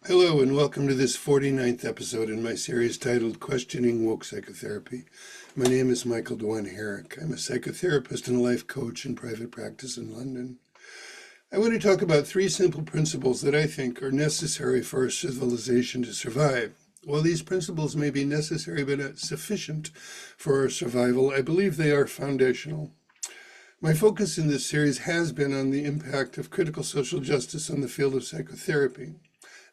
Hello and welcome to this 49th episode in my series titled Questioning Woke Psychotherapy. My name is Michael Dwan Herrick. I'm a psychotherapist and a life coach in private practice in London. I want to talk about three simple principles that I think are necessary for our civilization to survive. While these principles may be necessary but not sufficient for our survival, I believe they are foundational. My focus in this series has been on the impact of critical social justice on the field of psychotherapy.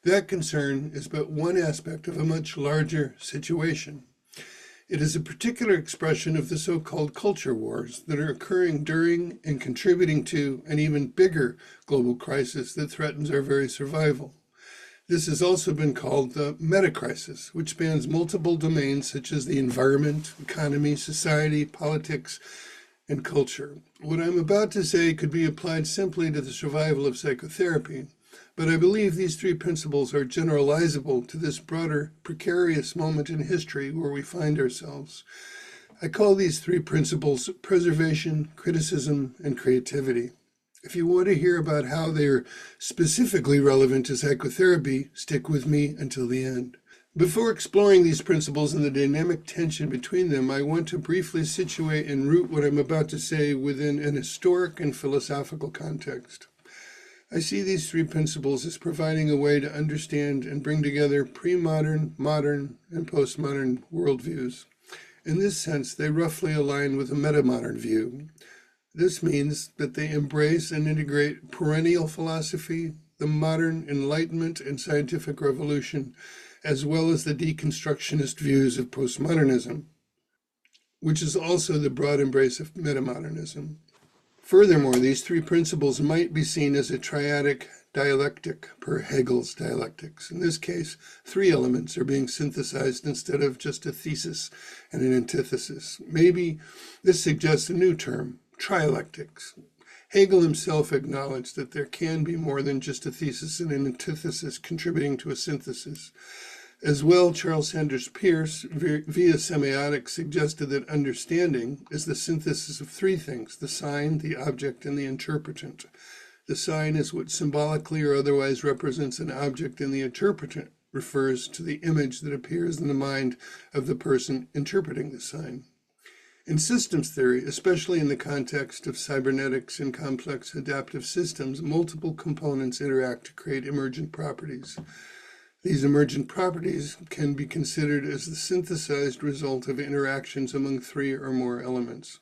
That concern is but one aspect of a much larger situation. It is a particular expression of the so-called culture wars that are occurring during and contributing to an even bigger global crisis that threatens our very survival. This has also been called the meta-crisis, which spans multiple domains such as the environment, economy, society, politics, and culture. What I'm about to say could be applied simply to the survival of psychotherapy, but I believe these three principles are generalizable to this broader, precarious moment in history where we find ourselves. I call these three principles preservation, criticism, and creativity. If you want to hear about how they're specifically relevant to psychotherapy, stick with me until the end. Before exploring these principles and the dynamic tension between them, I want to briefly situate and root what I'm about to say within an historic and philosophical context. I see these three principles as providing a way to understand and bring together pre-modern, modern, and postmodern worldviews. In this sense, they roughly align with a meta-modern view. This means that they embrace and integrate perennial philosophy, the modern Enlightenment and scientific revolution, as well as the deconstructionist views of postmodernism, which is also the broad embrace of metamodernism. Furthermore, these three principles might be seen as a triadic dialectic per Hegel's dialectics. In this case, three elements are being synthesized instead of just a thesis and an antithesis. Maybe this suggests a new term, trialectics. Hegel himself acknowledged that there can be more than just a thesis and an antithesis contributing to a synthesis. As well, Charles Sanders Peirce, via semiotics, suggested that understanding is the synthesis of three things: the sign, the object, and the interpretant. The sign is what symbolically or otherwise represents an object, and the interpretant refers to the image that appears in the mind of the person interpreting the sign. In systems theory, especially in the context of cybernetics and complex adaptive systems, multiple components interact to create emergent properties. These emergent properties can be considered as the synthesized result of interactions among three or more elements.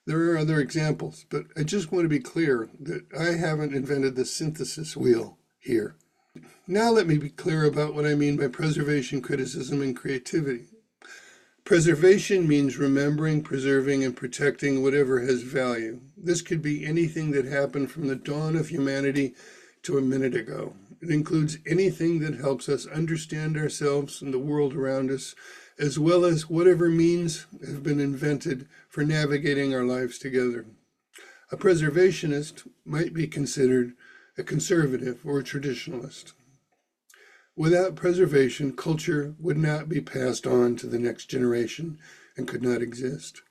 There are other examples, but I just want to be clear that I haven't invented the synthesis wheel here. Now let me be clear about what I mean by preservation, criticism, and creativity. Preservation means remembering, preserving, and protecting whatever has value. This could be anything that happened from the dawn of humanity to a minute ago. It includes anything that helps us understand ourselves and the world around us, as well as whatever means have been invented for navigating our lives together. A preservationist might be considered a conservative or a traditionalist. Without preservation, culture would not be passed on to the next generation and could not exist.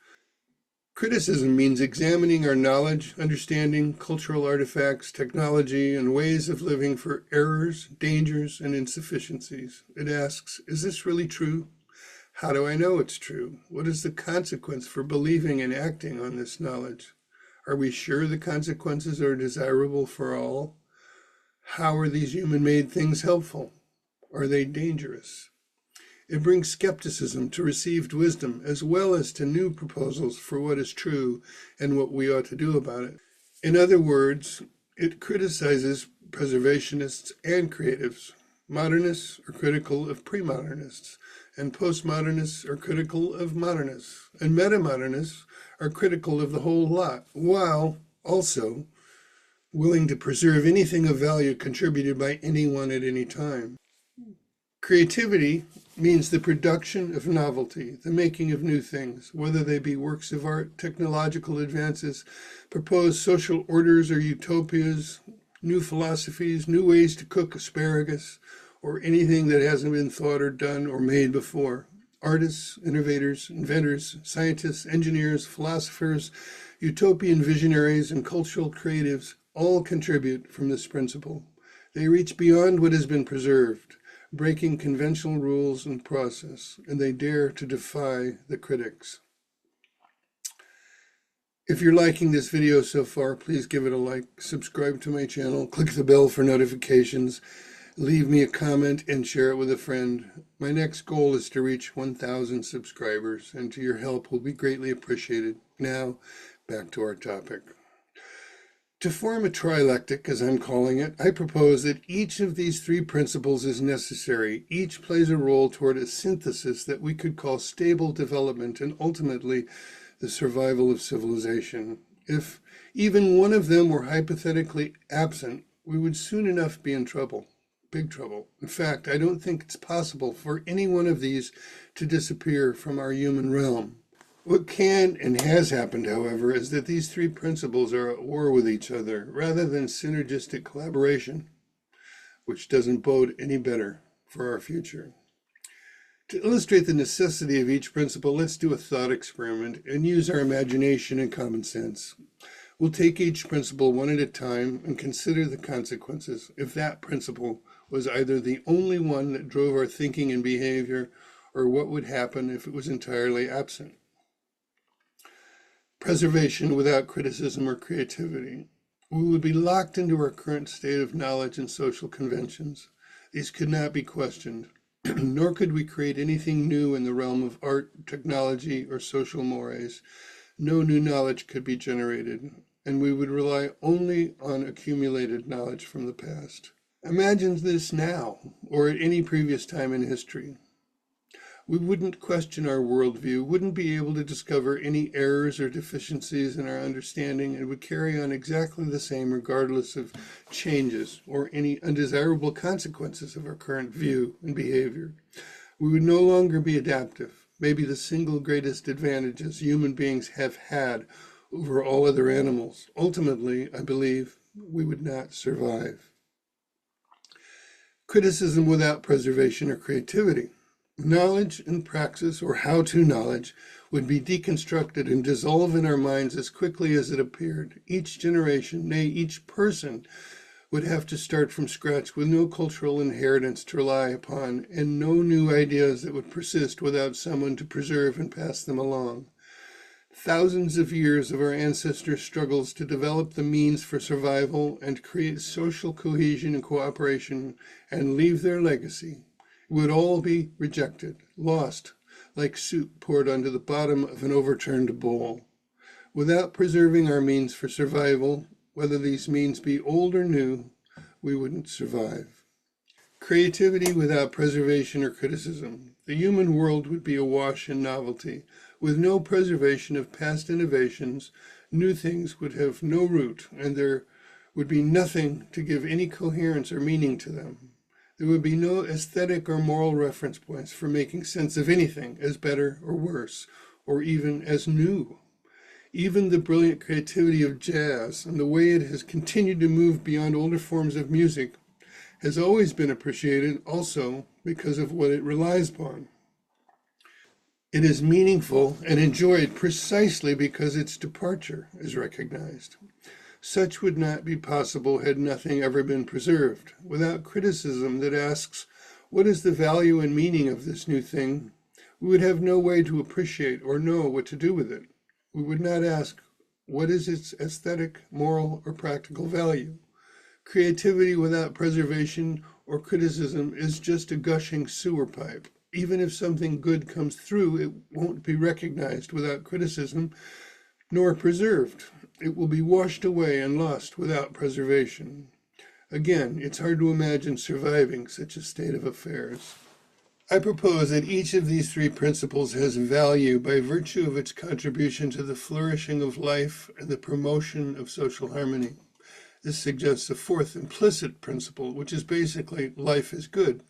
Criticism means examining our knowledge, understanding, cultural artifacts, technology, and ways of living for errors, dangers, and insufficiencies. It asks, is this really true? How do I know it's true? What is the consequence for believing and acting on this knowledge? Are we sure the consequences are desirable for all? How are these human-made things helpful? Are they dangerous? It brings skepticism to received wisdom, as well as to new proposals for what is true and what we ought to do about it. In other words, it criticizes preservationists and creatives. Modernists are critical of pre-modernists, and postmodernists are critical of modernists, and metamodernists are critical of the whole lot, while also willing to preserve anything of value contributed by anyone at any time. Creativity means the production of novelty, the making of new things, whether they be works of art, technological advances, proposed social orders or utopias, new philosophies, new ways to cook asparagus, or anything that hasn't been thought or done or made before. Artists, innovators, inventors, scientists, engineers, philosophers, utopian visionaries, and cultural creatives all contribute from this principle. They reach beyond what has been preserved, breaking conventional rules and process, and they dare to defy the critics. If you're liking this video so far, please give it a like, subscribe to my channel, click the bell for notifications, leave me a comment, and share it with a friend. My next goal is to reach 1,000 subscribers, and your help will be greatly appreciated. Now, back to our topic. To form a trilectic, as I'm calling it, I propose that each of these three principles is necessary. Each plays a role toward a synthesis that we could call stable development and ultimately the survival of civilization. If even one of them were hypothetically absent, we would soon enough be in trouble, big trouble. In fact, I don't think it's possible for any one of these to disappear from our human realm. What can and has happened, however, is that these three principles are at war with each other rather than synergistic collaboration, which doesn't bode any better for our future. To illustrate the necessity of each principle, let's do a thought experiment and use our imagination and common sense. We'll take each principle one at a time and consider the consequences if that principle was either the only one that drove our thinking and behavior, or what would happen if it was entirely absent. Preservation without criticism or creativity. We would be locked into our current state of knowledge and social conventions. These could not be questioned. Nor could we create anything new in the realm of art, technology, or social mores. No new knowledge could be generated, and we would rely only on accumulated knowledge from the past. Imagine this now, or at any previous time in history. We wouldn't question our worldview, wouldn't be able to discover any errors or deficiencies in our understanding, and would carry on exactly the same regardless of changes or any undesirable consequences of our current view and behavior. We would no longer be adaptive, maybe the single greatest advantages human beings have had over all other animals. Ultimately, I believe we would not survive. Criticism without preservation or creativity. Knowledge and praxis, or how-to knowledge, would be deconstructed and dissolve in our minds as quickly as it appeared. Each generation, nay, each person, would have to start from scratch with no cultural inheritance to rely upon and no new ideas that would persist without someone to preserve and pass them along. Thousands of years of our ancestors' struggles to develop the means for survival and create social cohesion and cooperation and leave their legacy would all be rejected, lost, like soup poured onto the bottom of an overturned bowl. Without preserving our means for survival, whether these means be old or new, we wouldn't survive. Creativity without preservation or criticism. The human world would be awash in novelty. With no preservation of past innovations, new things would have no root, and there would be nothing to give any coherence or meaning to them. There would be no aesthetic or moral reference points for making sense of anything as better or worse, or even as new. Even the brilliant creativity of jazz and the way it has continued to move beyond older forms of music has always been appreciated also because of what it relies upon. It is meaningful and enjoyed precisely because its departure is recognized. Such would not be possible had nothing ever been preserved. Without criticism that asks, what is the value and meaning of this new thing? We would have no way to appreciate or know what to do with it. We would not ask, what is its aesthetic, moral, or practical value? Creativity without preservation or criticism is just a gushing sewer pipe. Even if something good comes through, it won't be recognized without criticism, nor preserved. It will be washed away and lost without preservation. Again, it's hard to imagine surviving such a state of affairs. I propose that each of these three principles has value by virtue of its contribution to the flourishing of life and the promotion of social harmony. This suggests a fourth implicit principle, which is basically life is good.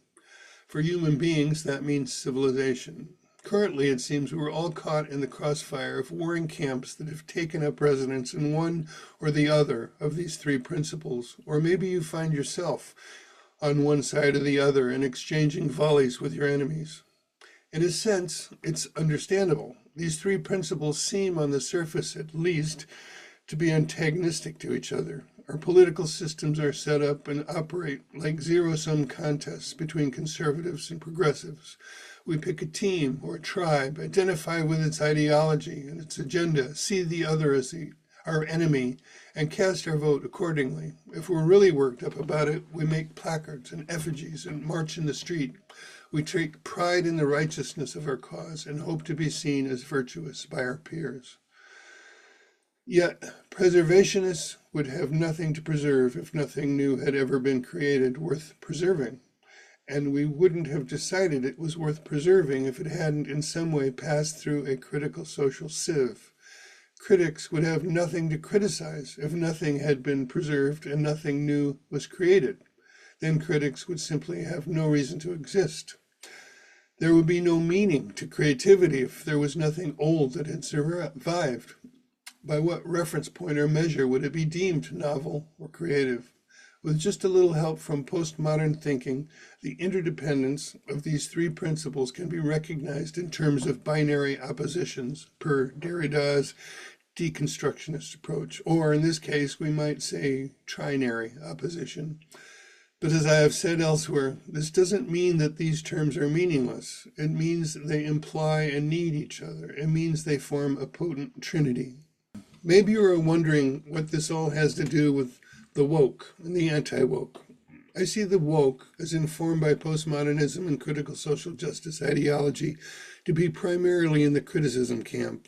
For human beings, that means civilization. Currently, it seems we're all caught in the crossfire of warring camps that have taken up residence in one or the other of these three principles, or maybe you find yourself on one side or the other and exchanging volleys with your enemies. In a sense, it's understandable. These three principles seem, on the surface at least, to be antagonistic to each other. Our political systems are set up and operate like zero-sum contests between conservatives and progressives. We pick a team or a tribe, identify with its ideology and its agenda, see the other as our enemy, and cast our vote accordingly. If we're really worked up about it, we make placards and effigies and march in the street. We take pride in the righteousness of our cause and hope to be seen as virtuous by our peers. Yet, preservationists would have nothing to preserve if nothing new had ever been created worth preserving. And we wouldn't have decided it was worth preserving if it hadn't in some way passed through a critical social sieve. Critics would have nothing to criticize if nothing had been preserved and nothing new was created. Then critics would simply have no reason to exist. There would be no meaning to creativity if there was nothing old that had survived. By what reference point or measure would it be deemed novel or creative? With just a little help from postmodern thinking, the interdependence of these three principles can be recognized in terms of binary oppositions, per Derrida's deconstructionist approach, or in this case, we might say trinary opposition. But as I have said elsewhere, this doesn't mean that these terms are meaningless. It means they imply and need each other. It means they form a potent trinity. Maybe you are wondering what this all has to do with the woke and the anti-woke. I see the woke, as informed by postmodernism and critical social justice ideology, to be primarily in the criticism camp.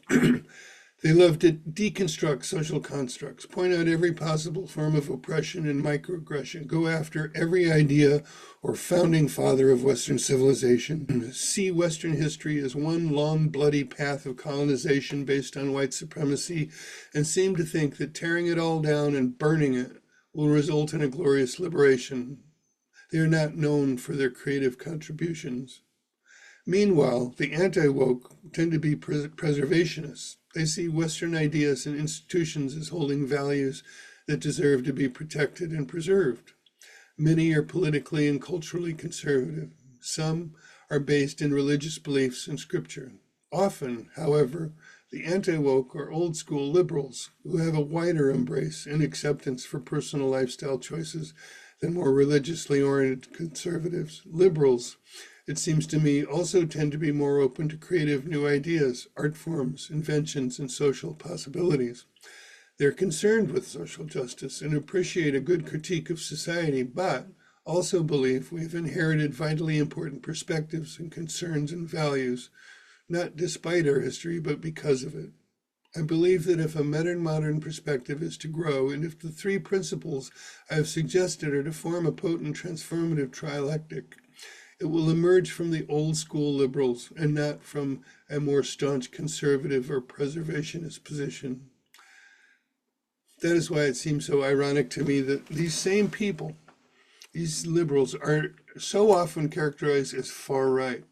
They love to deconstruct social constructs, point out every possible form of oppression and microaggression, go after every idea or founding father of Western civilization, see Western history as one long, bloody path of colonization based on white supremacy, and seem to think that tearing it all down and burning it will result in a glorious liberation. They are not known for their creative contributions. Meanwhile, the anti-woke tend to be preservationists. They see Western ideas and institutions as holding values that deserve to be protected and preserved. Many are politically and culturally conservative. Some are based in religious beliefs and scripture. Often, however, the anti-woke are old-school liberals who have a wider embrace and acceptance for personal lifestyle choices than more religiously oriented conservatives. Liberals, it seems to me, also tend to be more open to creative new ideas, art forms, inventions, and social possibilities. They're concerned with social justice and appreciate a good critique of society, but also believe we've inherited vitally important perspectives and concerns and values, not despite our history, but because of it. I believe that if a modern perspective is to grow, and if the three principles I have suggested are to form a potent transformative trialectic, it will emerge from the old school liberals and not from a more staunch conservative or preservationist position. That is why it seems so ironic to me that these same people, these liberals, are so often characterized as far right.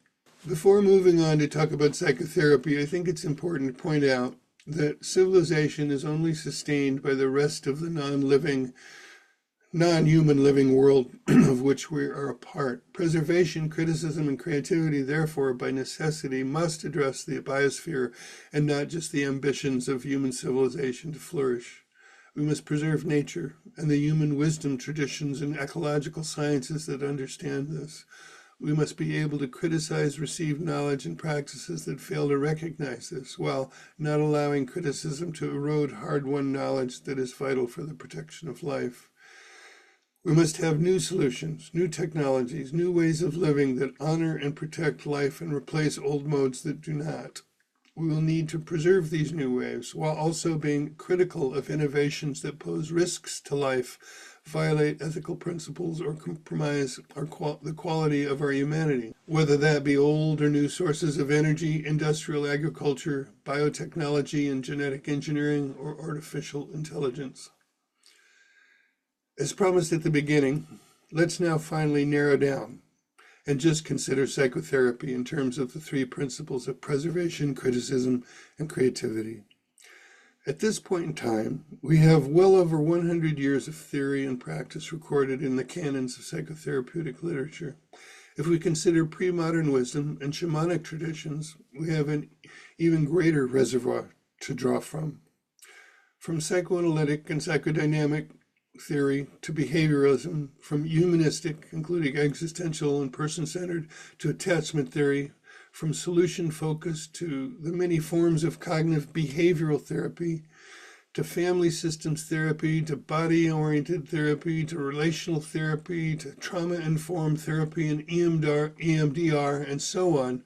Before moving on to talk about psychotherapy, I think it's important to point out that civilization is only sustained by the rest of the non-human living world of which we are a part. Preservation, criticism, and creativity, therefore, by necessity, must address the biosphere and not just the ambitions of human civilization to flourish. We must preserve nature and the human wisdom traditions and ecological sciences that understand this. We must be able to criticize received knowledge and practices that fail to recognize this, while not allowing criticism to erode hard-won knowledge that is vital for the protection of life. We must have new solutions, new technologies, new ways of living that honor and protect life and replace old modes that do not. We will need to preserve these new ways while also being critical of innovations that pose risks to life, violate ethical principles, or compromise the quality of our humanity, whether that be old or new sources of energy, industrial agriculture, biotechnology and genetic engineering, or artificial intelligence. As promised at the beginning, let's now finally narrow down and just consider psychotherapy in terms of the three principles of preservation, criticism, and creativity. At this point in time, we have well over 100 years of theory and practice recorded in the canons of psychotherapeutic literature. If we consider pre-modern wisdom and shamanic traditions, we have an even greater reservoir to draw from. From psychoanalytic and psychodynamic theory to behavioralism, from humanistic, including existential and person-centered, to attachment theory, from solution-focused to the many forms of cognitive behavioral therapy, to family systems therapy, to body-oriented therapy, to relational therapy, to trauma-informed therapy and EMDR, and so on.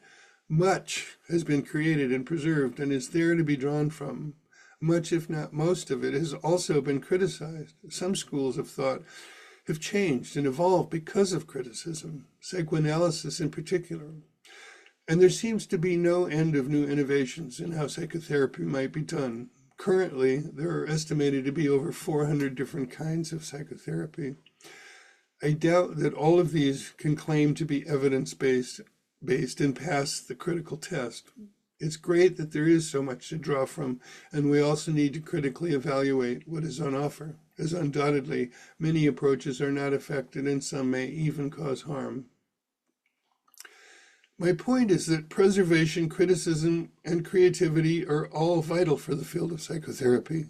Much has been created and preserved and is there to be drawn from. Much, if not most of it, has also been criticized. Some schools of thought have changed and evolved because of criticism, psychoanalysis in particular. And there seems to be no end of new innovations in how psychotherapy might be done. Currently, there are estimated to be over 400 different kinds of psychotherapy. I doubt that all of these can claim to be evidence-based and pass the critical test. It's great that there is so much to draw from, and we also need to critically evaluate what is on offer, as undoubtedly many approaches are not effective and some may even cause harm. My point is that preservation, criticism, and creativity are all vital for the field of psychotherapy.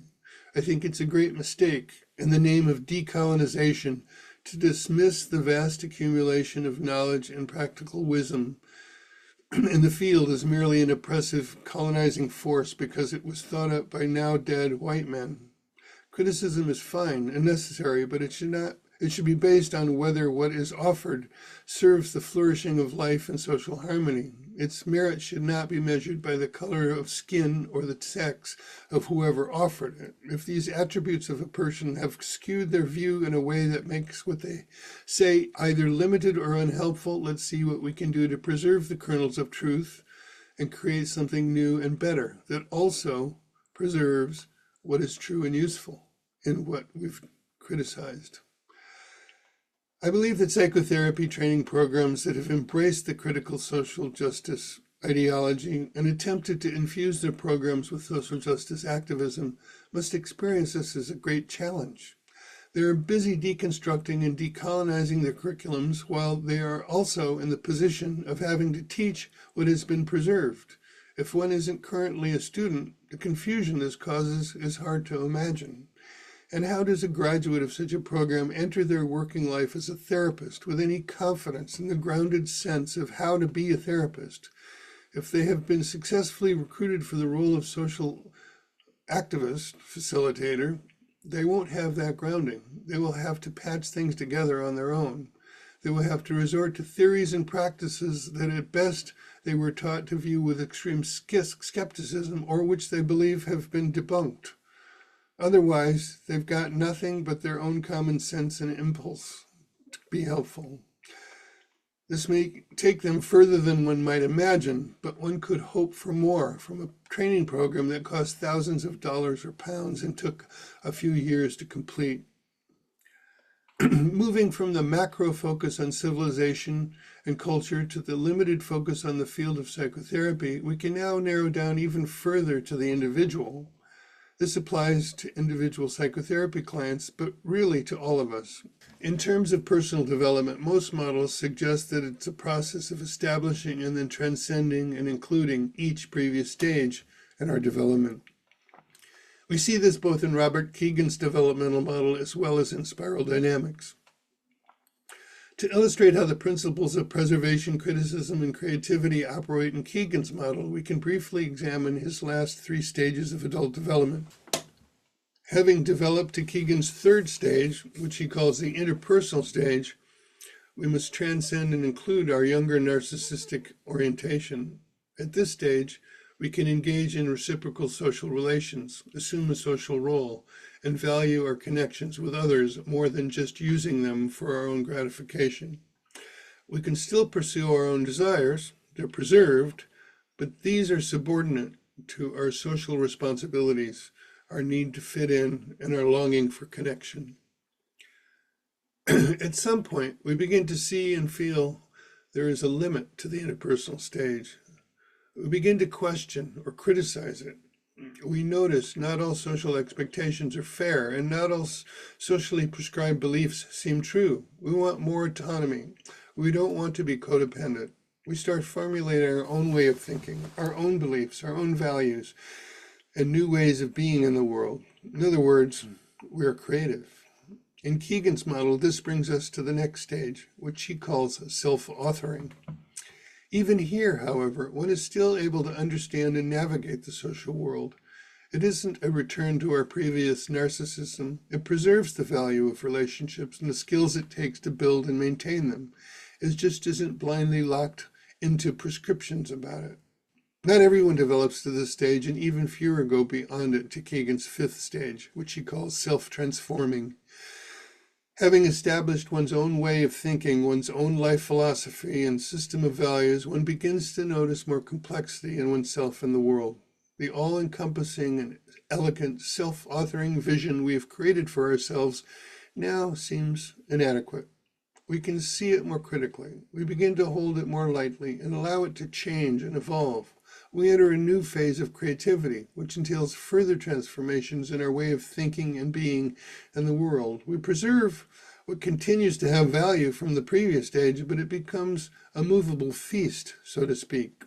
I think it's a great mistake, in the name of decolonization, to dismiss the vast accumulation of knowledge and practical wisdom in the field as merely an oppressive, colonizing force because it was thought up by now dead white men. Criticism is fine and necessary, but it should be based on whether what is offered serves the flourishing of life and social harmony. Its merit should not be measured by the color of skin or the sex of whoever offered it. If these attributes of a person have skewed their view in a way that makes what they say either limited or unhelpful, let's see what we can do to preserve the kernels of truth and create something new and better that also preserves what is true and useful in what we've criticized. I believe that psychotherapy training programs that have embraced the critical social justice ideology and attempted to infuse their programs with social justice activism must experience this as a great challenge. They are busy deconstructing and decolonizing their curriculums while they are also in the position of having to teach what has been preserved. If one isn't currently a student, the confusion this causes is hard to imagine. And how does a graduate of such a program enter their working life as a therapist with any confidence in the grounded sense of how to be a therapist? If they have been successfully recruited for the role of social activist, facilitator, they won't have that grounding. They will have to patch things together on their own. They will have to resort to theories and practices that at best they were taught to view with extreme skepticism or which they believe have been debunked. Otherwise, they've got nothing but their own common sense and impulse to be helpful. This may take them further than one might imagine, but one could hope for more from a training program that cost thousands of dollars or pounds and took a few years to complete. Moving from the macro focus on civilization and culture to the limited focus on the field of psychotherapy, we can now narrow down even further to the individual. This applies to individual psychotherapy clients, but really to all of us. In terms of personal development, most models suggest that it's a process of establishing and then transcending and including each previous stage in our development. We see this both in Robert Kegan's developmental model as well as in spiral dynamics. To illustrate how the principles of preservation, criticism, and creativity operate in Kegan's model, we can briefly examine his last 3 stages of adult development. Having developed to Kegan's 3rd stage, which he calls the interpersonal stage, we must transcend and include our younger narcissistic orientation. At this stage, we can engage in reciprocal social relations, assume a social role, and value our connections with others more than just using them for our own gratification. We can still pursue our own desires, they're preserved, but these are subordinate to our social responsibilities, our need to fit in, and our longing for connection. At some point, we begin to see and feel there is a limit to the interpersonal stage. We begin to question or criticize it. We notice not all social expectations are fair, and not all socially prescribed beliefs seem true. We want more autonomy. We don't want to be codependent. We start formulating our own way of thinking, our own beliefs, our own values, and new ways of being in the world. In other words, we are creative. In Keegan's model, this brings us to the next stage, which he calls self-authoring. Even here, however, one is still able to understand and navigate the social world. It isn't a return to our previous narcissism. It preserves the value of relationships and the skills it takes to build and maintain them. It just isn't blindly locked into prescriptions about it. Not everyone develops to this stage, and even fewer go beyond it to Keegan's fifth stage, which he calls self-transforming. Having established one's own way of thinking, one's own life philosophy and system of values, one begins to notice more complexity in oneself and the world. The all-encompassing and elegant self-authoring vision we have created for ourselves now seems inadequate. We can see it more critically. We begin to hold it more lightly and allow it to change and evolve. We enter a new phase of creativity, which entails further transformations in our way of thinking and being in the world. We preserve what continues to have value from the previous stage, but it becomes a movable feast, so to speak.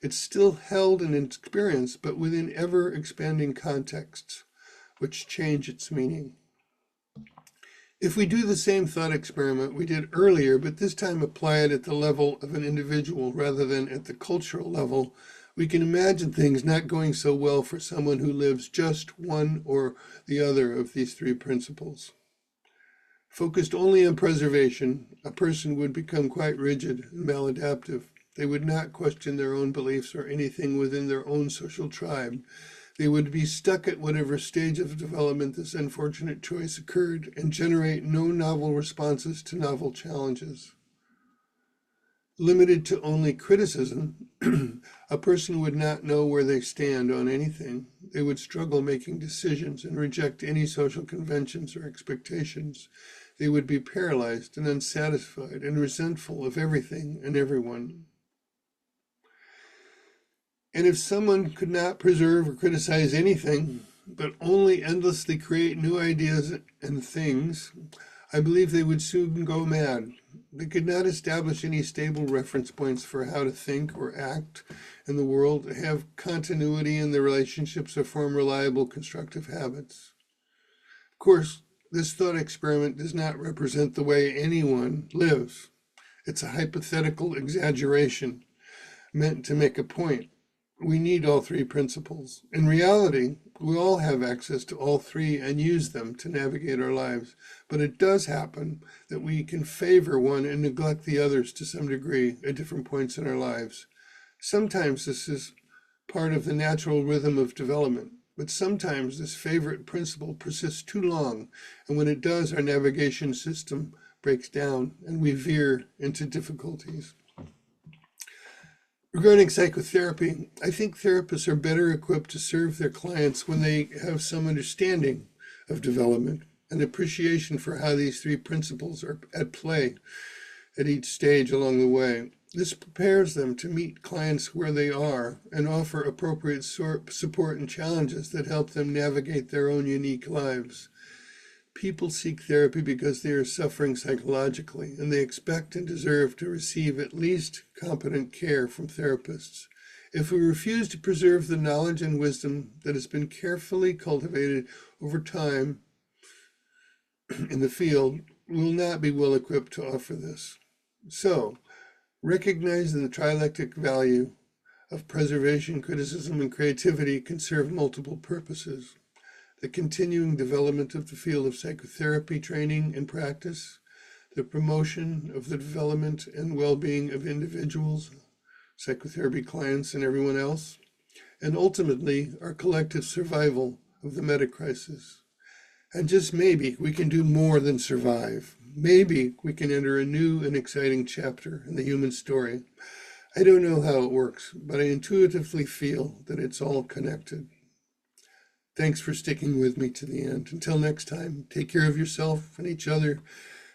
It's still held in experience, but within ever-expanding contexts, which change its meaning. If we do the same thought experiment we did earlier, but this time apply it at the level of an individual rather than at the cultural level, we can imagine things not going so well for someone who lives just one or the other of these three principles. Focused only on preservation, a person would become quite rigid and maladaptive. They would not question their own beliefs or anything within their own social tribe. They would be stuck at whatever stage of development this unfortunate choice occurred and generate no novel responses to novel challenges. Limited to only criticism, a person would not know where they stand on anything. They would struggle making decisions and reject any social conventions or expectations. They would be paralyzed and unsatisfied and resentful of everything and everyone. And if someone could not preserve or criticize anything, but only endlessly create new ideas and things, I believe they would soon go mad. They could not establish any stable reference points for how to think or act in the world, have continuity in their relationships, or form reliable, constructive habits. Of course, this thought experiment does not represent the way anyone lives. It's a hypothetical exaggeration meant to make a point. We need all three principles. In reality, we all have access to all three and use them to navigate our lives. But it does happen that we can favor one and neglect the others to some degree at different points in our lives. Sometimes this is part of the natural rhythm of development, but sometimes this favorite principle persists too long, and when it does, our navigation system breaks down and we veer into difficulties. Regarding psychotherapy, I think therapists are better equipped to serve their clients when they have some understanding of development and appreciation for how these three principles are at play at each stage along the way. This prepares them to meet clients where they are and offer appropriate support and challenges that help them navigate their own unique lives. People seek therapy because they are suffering psychologically, and they expect and deserve to receive at least competent care from therapists. If we refuse to preserve the knowledge and wisdom that has been carefully cultivated over time in the field, we will not be well equipped to offer this. So, recognizing the trialectic value of preservation, criticism, and creativity can serve multiple purposes. The continuing development of the field of psychotherapy training and practice, the promotion of the development and well-being of individuals, psychotherapy clients, and everyone else, and ultimately our collective survival of the meta-crisis. And just maybe we can do more than survive. Maybe we can enter a new and exciting chapter in the human story. I don't know how it works, but I intuitively feel that it's all connected. Thanks for sticking with me to the end. Until next time, take care of yourself and each other.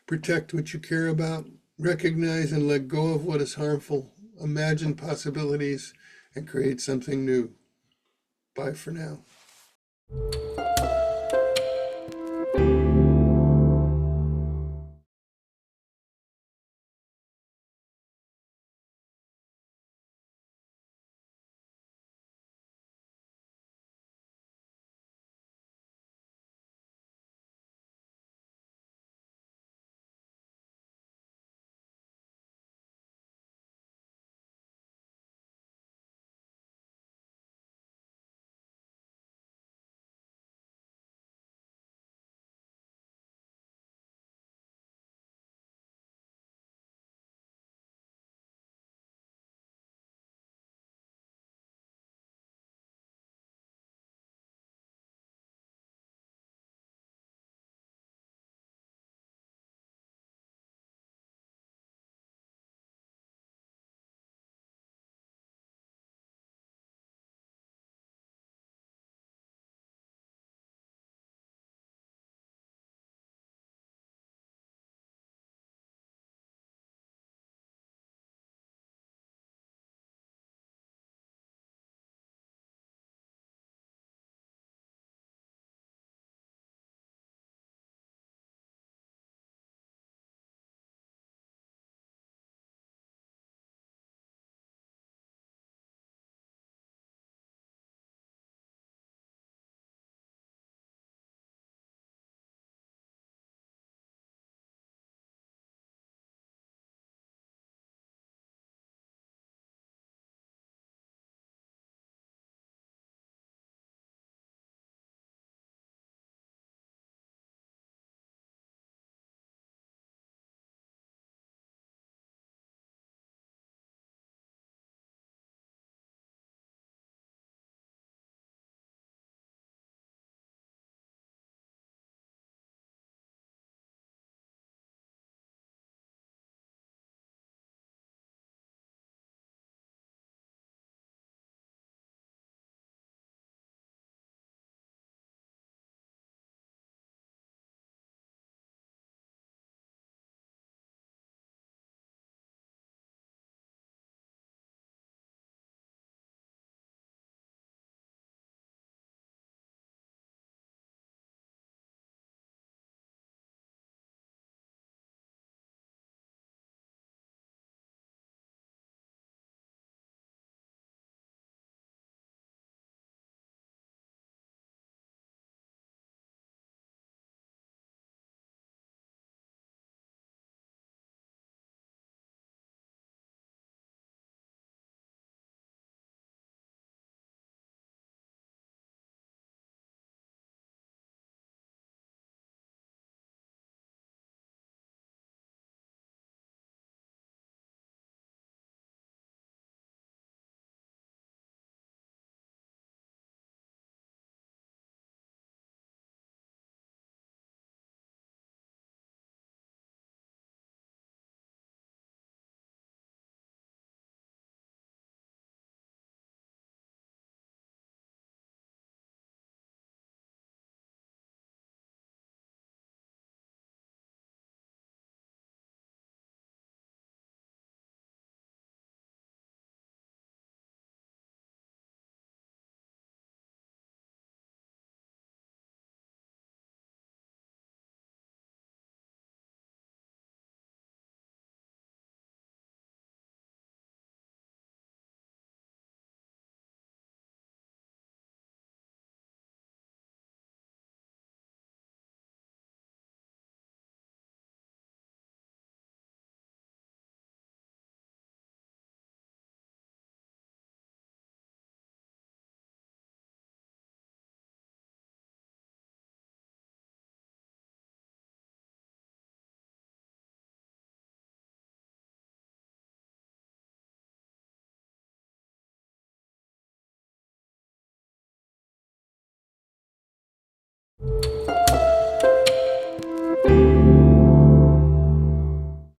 Protect what you care about. Recognize and let go of what is harmful. Imagine possibilities and create something new. Bye for now.